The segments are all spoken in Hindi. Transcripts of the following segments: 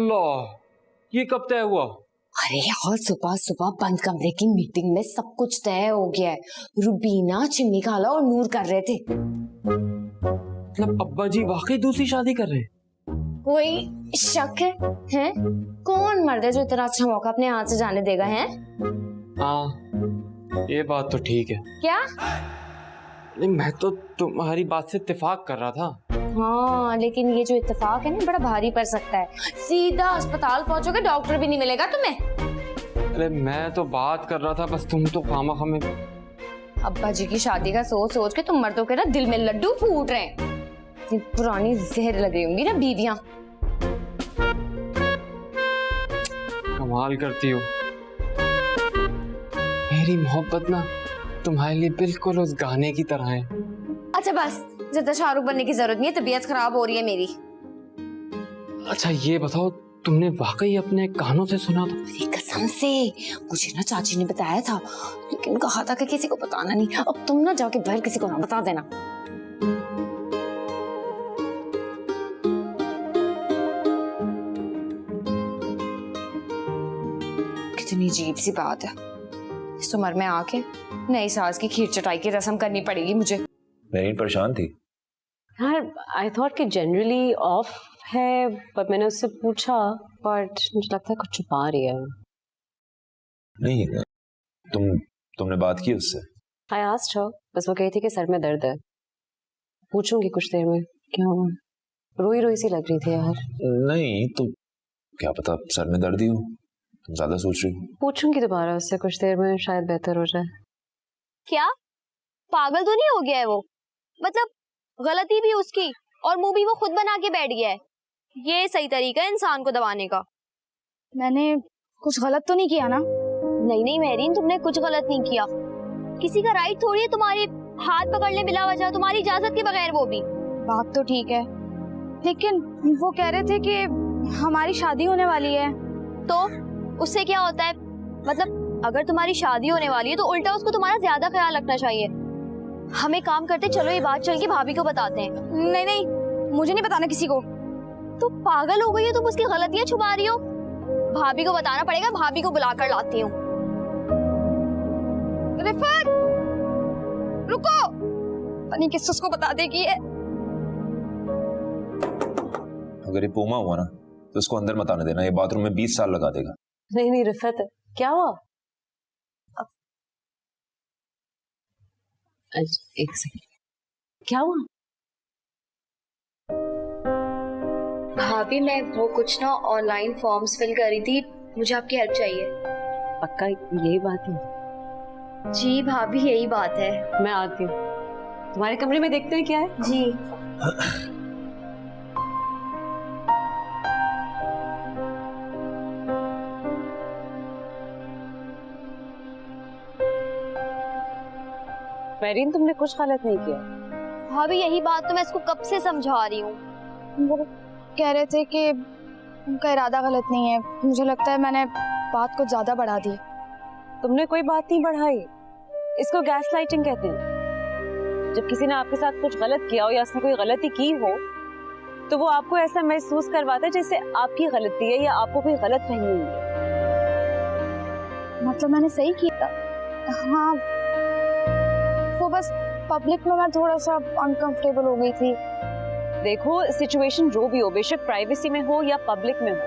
अल्लाह, ये कब तय हुआ? अरे यार सुबह सुबह बंद कमरे की मीटिंग में सब कुछ तय हो गया है। रुबीना, चिमनी खाला और नूर कर रहे थे। मतलब अब्बा जी वाकई दूसरी शादी कर रहे हैं? कोई शक है? हैं? कौन मर्द है जो इतना अच्छा मौका अपने हाथ से जाने देगा? है हाँ, ये बात तो ठीक है। क्या? नहीं, मैं तो तुम्हारी बात से इत्तेफाक कर रहा था। हाँ, लेकिन ये जो इत्तेफाक है ना बड़ा भारी पड़ सकता है। सीधा अस्पताल पहुंचोगे, डॉक्टर भी नहीं मिलेगा तुम्हें। अरे मैं तो बात कर रहा था, बस तुम तो खामखा में। अब्बा जी की शादी का सोच सोच के तुम मर्दों के ना दिल में लड्डू फूट रहे हैं। पुरानी जहर लग रही होंगी ना बीवियां। कमाल करती हो। मेरी मोहब्बत ना तुम्हारे लिए बिल्कुल उस गाने की तरह है। अच्छा बस, ज्यादा शाहरुख बनने की जरूरत नहीं है, तबीयत खराब हो रही है मेरी। अच्छा ये बताओ, तुमने वाकई अपने कानों से सुना था? मेरी कसम से, मुझे ना चाची ने बताया था, लेकिन कहा था कि किसी को बताना नहीं। अब तुम ना जाके बाहर किसी को ना बता देना। कितनी अजीब सी बात है, इस उम्र में आके नई सास की खीर चटाई की रस्म करनी पड़ेगी मुझे। मेरी परेशान थी यार, आई थॉट कि जनरली ऑफ है, पर मैंने उससे पूछा, बट मुझे लगता है कुछ छुपा रही है। नहीं, तुमने बात की उससे? आई आस्क्ड हर, बस वो कही थी कि सर में दर्द है। पूछूंगी कुछ देर में क्या हुआ। रोई रोई सी लग रही थी यार। नहीं तो क्या पता सर में दर्द ही हो, तुम ज्यादा सोच रही हो। पूछूंगी दोबारा उससे कुछ देर में, शायद बेहतर हो जाए। क्या पागल तो नहीं हो गया है वो? मतलब गलती भी उसकी और मुंह भी वो खुद बना के बैठ गया है। ये सही तरीका है इंसान को दबाने का? मैंने कुछ गलत तो नहीं किया ना? नहीं नहीं मेहरीन, तुमने कुछ गलत नहीं किया। किसी का राइट थोड़ी है तुम्हारे हाथ पकड़ ले बिला वजह, तुम्हारी इजाजत के बगैर। वो भी बात तो ठीक है, लेकिन वो कह रहे थे कि हमारी शादी होने वाली है। तो उससे क्या होता है? मतलब अगर तुम्हारी शादी होने वाली है तो उल्टा उसको तुम्हारा ज्यादा ख्याल रखना चाहिए। हमें काम करते, चलो ये बात चल के भाभी को बताते हैं। नहीं नहीं, मुझे नहीं बताना किसी को। तो पागल हो गई हो तुम? उसकी गलतियां छुपा रही हो। भाभी को बताना पड़ेगा, भाभी को बुलाकर लाती हूँ। रिफत, रुको, पता किस उसको बता देगी है। अगर ये पूमा हुआ ना तो उसको अंदर मत आने देना, ये बाथरूम में 20 साल लगा देगा। नहीं नहीं रिफत, क्या हुआ? एक सेकंड, क्या हुआ? भाभी मैं वो कुछ ना ऑनलाइन फॉर्म्स फिल कर रही थी, मुझे आपकी हेल्प चाहिए। पक्का यही बात है? जी भाभी यही बात है। मैं आती हूँ, तुम्हारे कमरे में देखते हैं क्या है। जी मेरीन, तुमने कुछ गलत नहीं किया। भाभी यही बात तो मैं इसको कब से समझा रही हूँ। वो कह रहे थे कि उनका इरादा गलत नहीं है। मुझे लगता है मैंने बात को ज्यादा बढ़ा दी। तुमने कोई बात नहीं बढ़ाई, इसको गैस लाइटिंग कहते हैं। जब किसी ने आपके साथ कुछ गलत किया हो या उसने कोई गलती की हो तो वो आपको ऐसा महसूस करवाता है जैसे आपकी गलती है या आपको कोई गलत फहमी हुई है। मतलब मैंने सही किया? हाँ, वो बस पब्लिक में मैं थोड़ा सा अनकंफर्टेबल हो गई थी। देखो, सिचुएशन जो भी हो, बेशक प्राइवेसी में हो या पब्लिक में हो,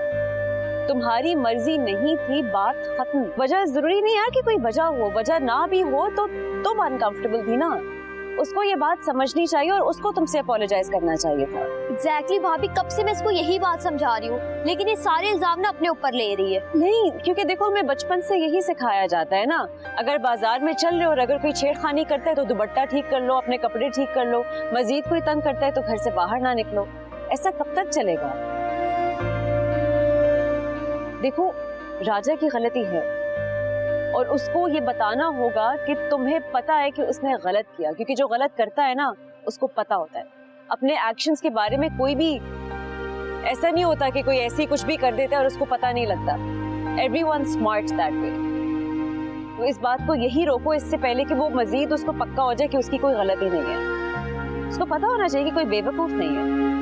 तुम्हारी मर्जी नहीं थी, बात खत्म। वजह जरूरी नहीं है कि कोई वजह हो, वजह ना भी हो तो तुम अनकंफर्टेबल थी ना। उसको ये बात समझनी चाहिए और उसको तुमसे अपोलोजाइज करना चाहिए था। एग्जैक्टली भाभी, कब से मैं इसको यही बात समझा रही हूँ, लेकिन ये सारे इल्जाम ना अपने ऊपर ले रही है। नहीं, क्योंकि देखो हमें बचपन से यही सिखाया जाता है ना, अगर बाजार में चल रहे हो और अगर कोई छेड़खानी करता है तो दुपट्टा ठीक कर लो, अपने कपड़े ठीक कर लो, मजीद कोई तंग करता है तो घर से बाहर ना निकलो। ऐसा कब तक चलेगा? देखो, राजा की गलती है और उसको ये बताना होगा कि तुम्हें पता है कि उसने गलत किया, क्योंकि जो गलत करता है ना उसको पता होता है अपने एक्शंस के बारे में। कोई भी ऐसा नहीं होता कि कोई ऐसे ही कुछ भी कर देता है और उसको पता नहीं लगता। Everyone smart that way. तो इस बात को यही रोको इससे पहले कि वो मजीद उसको पक्का हो जाए कि उसकी कोई गलती नहीं है। उसको पता होना चाहिए कि कोई बेवकूफ नहीं है।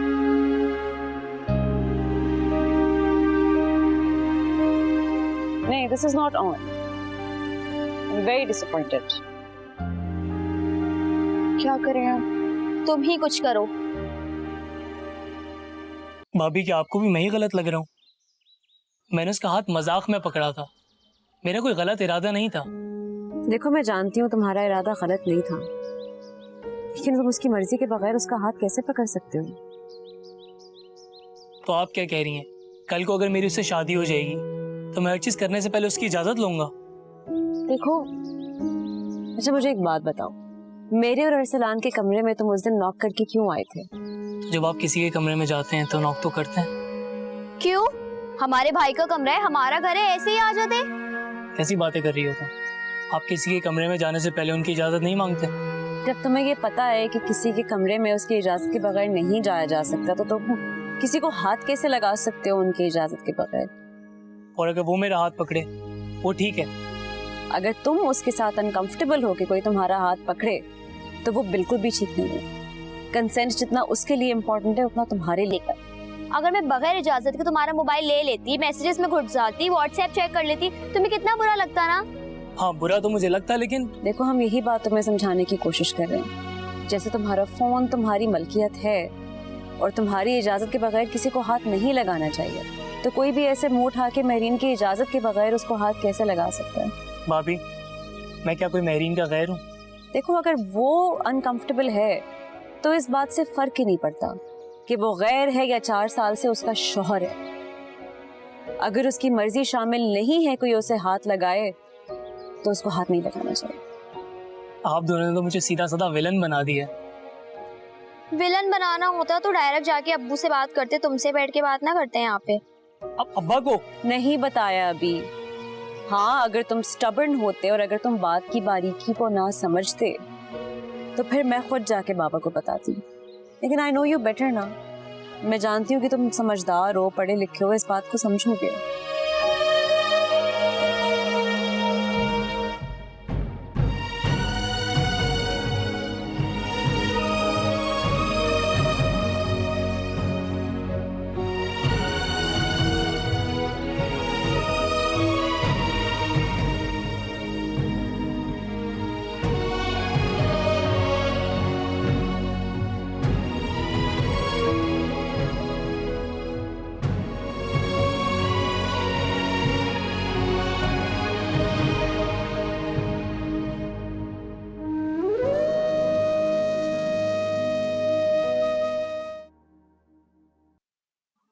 This is not on. I am very disappointed. क्या करें हम? तुम ही कुछ करो। भाभी क्या आपको भी मैं ही गलत लग रहा हूँ? मैंने उसका हाथ मजाक में पकड़ा था, मेरा कोई गलत इरादा नहीं था। देखो मैं जानती हूँ तुम्हारा इरादा गलत नहीं था, लेकिन तुम उसकी मर्जी के बगैर उसका हाथ कैसे पकड़ सकते हो? तो आप क्या कह रही हैं, कल को अगर मेरी उससे शादी हो जाएगी तो मैं हर चीज करने से पहले उसकी इजाजत लूंगा? देखो, अच्छा मुझे एक बात बताओ, मेरे और अरसलान के कमरे में तुम उस दिन नॉक करके क्यों आए थे? तो जब आप किसी के कमरे में जाते हैं तो नॉक तो करते हैं। क्यों? हमारे भाई का कमरा है, हमारा घर है, ऐसे ही आ जाते। कैसी बातें कर रही हो तुम? आप किसी के कमरे में जाने से पहले उनकी इजाजत नहीं मांगते? जब तुम्हें ये पता है कि किसी के कमरे में उसकी इजाजत के बगैर नहीं जाया जा सकता, तो तुम किसी को हाथ कैसे लगा सकते हो उनकी इजाजत के बगैर? और अगर वो मेरा हाथ पकड़े, वो ठीक है। अगर तुम उसके साथ अनकंफर्टेबल हो कि कोई तुम्हारा हाथ पकड़े, तो वो बिल्कुल भी ठीक नहीं है। कंसेंट जितना उसके लिए इम्पोर्टेंट है उतना तुम्हारे लिए कर। अगर मैं बगैर इजाजत के तुम्हारा मोबाइल ले लेती, मैसेजेस में घुस जाती, व्हाट्सएप चेक कर लेती, तुम्हें कितना बुरा लगता ना? हाँ बुरा तो मुझे लगता, लेकिन देखो हम यही बात तुम्हें समझाने की कोशिश कर रहे हैं। जैसे तुम्हारा फोन तुम्हारी मलकियत है और तुम्हारी इजाजत के बगैर किसी को हाथ नहीं लगाना चाहिए, तो कोई भी ऐसे मुंह उठा के महरीन की इजाजत के बगैर उसको हाथ कैसे लगा सकता है? भाभी मैं क्या कोई महरीन का गैर हूँ? देखो अगर वो अनकंफर्टेबल है तो इस बात से फर्क ही नहीं पड़ता कि वो गैर है या 4 साल से उसका शौहर है। अगर उसकी मर्जी शामिल नहीं है कोई उसे हाथ लगाए, तो उसको हाथ नहीं लगाना चाहिए। आप दोनों ने तो मुझे सीधा साधा विलन बना दिया। विलन बनाना होता तो डायरेक्ट जाके अब्बू से बात करते, तुमसे बैठ के बात ना करते हैं यहाँ पे। अब अब्बा को नहीं बताया अभी। हाँ अगर तुम स्टबर्न होते और अगर तुम बात की बारीकी को ना समझते, तो फिर मैं खुद जाके बाबा को बताती। लेकिन आई नो यू बेटर ना, मैं जानती हूँ कि तुम समझदार हो, पढ़े लिखे हो, इस बात को समझोगे।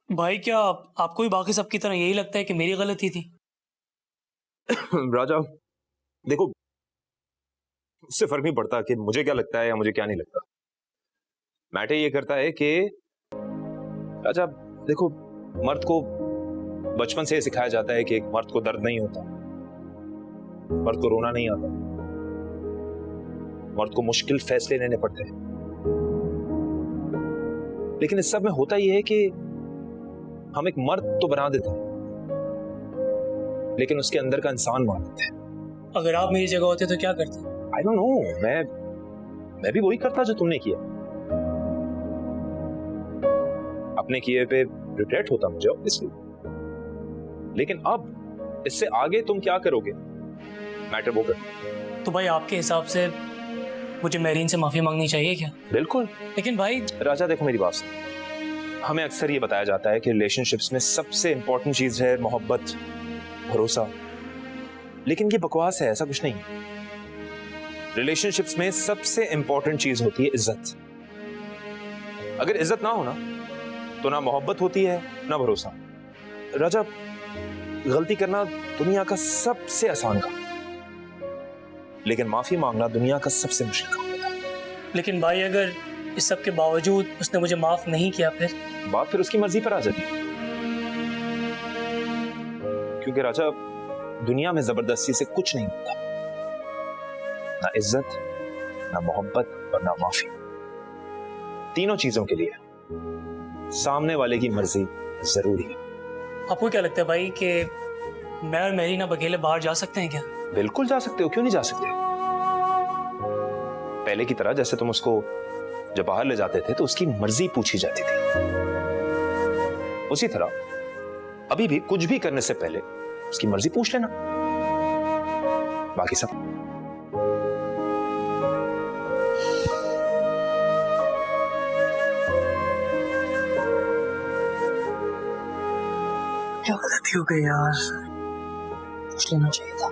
भाई क्या आपको भी बाकी सबकी तरह यही लगता है कि मेरी गलती थी? राजा देखो, उससे फर्क नहीं पड़ता कि मुझे क्या लगता है या मुझे क्या नहीं लगता। मैटर ये करता है कि राजा देखो, मर्द को बचपन से सिखाया जाता है कि एक मर्द को दर्द नहीं होता, मर्द को रोना नहीं आता, मर्द को मुश्किल फैसले लेने पड़ते हैं। लेकिन इस सब में होता यह है कि हम एक मर्द तो बना देते हैं, लेकिन उसके अंदर का इंसान मार देते हैं। अगर आप मेरी जगह होते तो क्या करते? आई डोंट नो, मैं भी वही करता जो तुमने किया। अपने किए पे रिग्रेट होता मुझे ऑब्वियसली, लेकिन अब इससे आगे तुम क्या करोगे मैटर वो कर। तो भाई आपके हिसाब से मुझे महरीन से माफी मांगनी चाहिए क्या? बिल्कुल। लेकिन भाई राजा देखो मेरी बात सुनो, हमें अक्सर ये बताया जाता है कि रिलेशनशिप्स में सबसे इंपॉर्टेंट चीज है मोहब्बत, भरोसा, लेकिन ये बकवास है, ऐसा कुछ नहीं है। रिलेशनशिप्स में सबसे इंपॉर्टेंट चीज होती है इज्जत। अगर इज्जत ना हो ना, तो ना मोहब्बत होती है ना भरोसा। राजा गलती करना दुनिया का सबसे आसान काम, लेकिन माफी मांगना दुनिया का सबसे मुश्किल काम। लेकिन भाई अगर इस सब के बावजूद उसने मुझे माफ नहीं किया, फिर बात फिर उसकी मर्जी पर आ जाती है। क्योंकि राजा दुनिया में जबरदस्ती से कुछ नहीं होता, ना इज्जत, ना मोहब्बत और ना माफी। तीनों चीजों के लिए सामने वाले की मर्जी जरूरी है। आपको क्या लगता है भाई कि मैं और महरीन अब अकेले बाहर जा सकते हैं क्या? बिल्कुल जा सकते हो, क्यों नहीं जा सकते। पहले की तरह जैसे तुम उसको जब बाहर ले जाते थे तो उसकी मर्जी पूछी जाती थी, उसी तरह अभी भी कुछ भी करने से पहले उसकी मर्जी, पूछ लेना। बाकी सब क्या गलती हो गई यार, पूछ लेना चाहिए था।